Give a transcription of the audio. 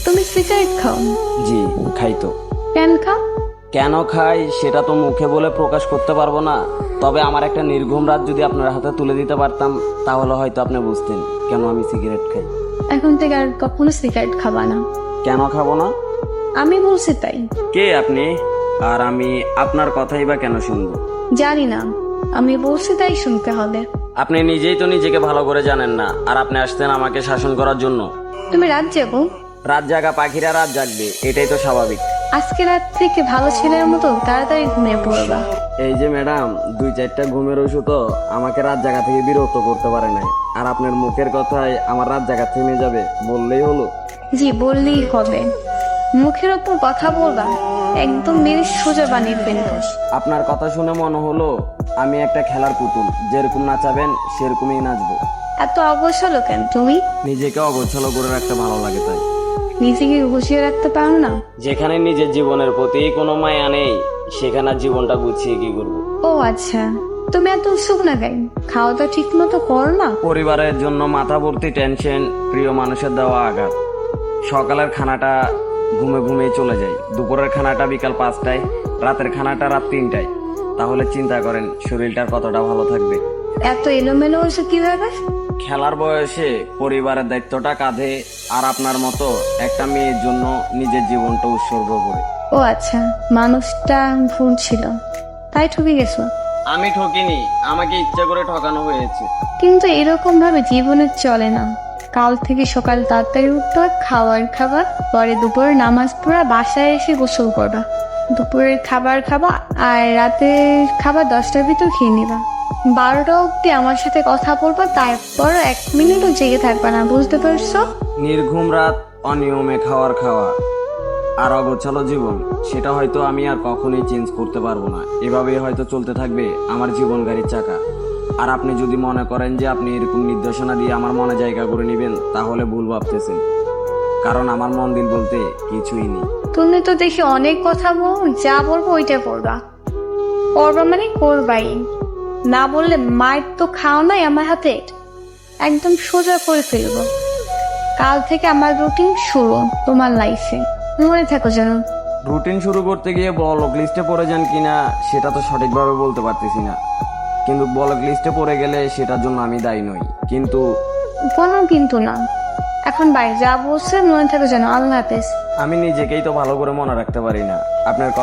তুমি সিগারেট খাও? জি খাই তো। কেন খাও? কেন খাই সেটা তো মুখে বলে প্রকাশ করতে পারবো না, তবে আমার একটা নির্ঘুম রাত যদি আপনার হাতে তুলে দিতে পারতাম তাহলে হয়তো আপনি বুঝতেন কেন আমি সিগারেট খাই। এখন থেকে আর কখনো সিগারেট খাবা না। কেন খাবো না? আমি বলছি তাই। কে আপনি? আর আমি আপনার কথাই বা কেন শুনবো? জানি না, আমি বলছি তাই শুনতে হবে। আপনি নিজেই তো নিজেকে ভালো করে জানেন না, আর আপনি আসতেন আমাকে শাসন করার জন্য। তুমি রাত যাবো? রাত জাগা পাখিরা রাত জাগবে, এটাই তো স্বাভাবিক। আজকে রাত থেকে ভালো ছেলের মতো তাড়াতাড়ি ঘুমিয়ে পড়বা। এই যে ম্যাডাম, 2-4টা ঘুমের ওষুধও আমাকে রাত জাগা থেকে বিরক্ত করতে পারে নাই, আর আপনার মুখের কথায় আমার রাত জাগা থেমে যাবে বললেই হলো। জি বললেই হবে। মুখের ওপর কথা বলবা, একদম মেরে সোজা বানিয়ে ফেলবো। আপনার কথা শুনে মনে হলো আমি একটা খেলার পুতুল, যেরকম নাচাবেন সেরকমই নাচবো। এত অবসর কেন তুমি? নিজেকে অগোছালো করে রাখতে ভালো লাগে তাই। নিজেকে গুছিয়ে রাখতে পারো না? যেখানে নিজের জীবনের প্রতি কোনো মায়া নেই সেখানে আর জীবনটা গুছিয়ে কি করবো? ও আচ্ছা, তুমি এত উৎসুক না কেন? খাওয়া দাওয়া ঠিক মতো করো না? পরিবারের জন্য মাথা ভর্তি টেনশন, প্রিয় মানুষের দেওয়া আঘাত। সকালের খানাটা ঘুমে ঘুমিয়ে চলে যায়, দুপুরের খানাটা বিকাল 5টায়, রাতের খানাটা রাত 3টায়। তাহলে চিন্তা করেন শরীরটার কতটা ভালো থাকবে। এত এলোমেলো হয়েছে কিভাবে? খেলার বয়সে পরিবারের দায়িত্বটা কাঁধে, আর আপনার মতো একটা মেয়ের জন্য নিজের জীবনটা উৎসর্গ করে। ও আচ্ছা, মানুষটা ভুল ছিল তাই ঠকে গেছো? আমি ঠকিনি, আমাকে ইচ্ছা করে ঠকানো হয়েছে। কিন্তু এরকম ভাবে জীবনে চলে না। কাল থেকে সকাল তাড়াতাড়ি উঠবা, খাবার পরে দুপুরে নামাজ পড়া, বাসায় এসে গোসল করবা, দুপুরের খাবার খাবা, আর রাতের খাবার 10টার ভিতর খেয়ে নিবা। 12টা অব্দি আমার সাথে কথা বলবা, তারপর 1 মিনিটও জেগে থাকবা না, বুঝতে পারছো? নির্ঘুম রাত, অনিয়মে খাওয়া আর অগোছালো জীবন, সেটা হয়তো আমি আর কখনোই চেঞ্জ করতে পারবো না। এভাবেই হয়তো চলতে থাকবে আমার জীবন গাড়ির চাকা। আর আপনি যদি মনে করেন যে আপনি এরকম নির্দেশনা দিয়ে আমার মনে জায়গা করে নেবেন তাহলে ভুল ভাবতেছেন, কারণ আমার মন দিল বলতে কিছুই নেই। তুমি তো দেখি অনেক কথা বল, যা বলবো ওইটা করবা। করবা মানে করবাই, না বললে মায়ের তো খাও নাই আমার হাতে, একদম সোজা করে ফেলবো। কাল থেকে আমার রুটিন শুরু তোমার লাইফে, মনে থাকো যেন। রুটিন শুরু করতে গিয়ে ব্লক লিস্টে পড়ে যান কিনা সেটা তো সঠিকভাবে বলতে পারতেছি না, কিন্তু ব্লক লিস্টে পড়ে গেলে সেটার জন্য আমি দায়ী নই। কিন্তু কোনো কিন্তু না, এখন বাইরে যা বলছে মনে থাকো যেন। আল্লাহ হাফেজ। আমি নিজেকেই তো ভালো করে মনে রাখতে পারি না। আপনার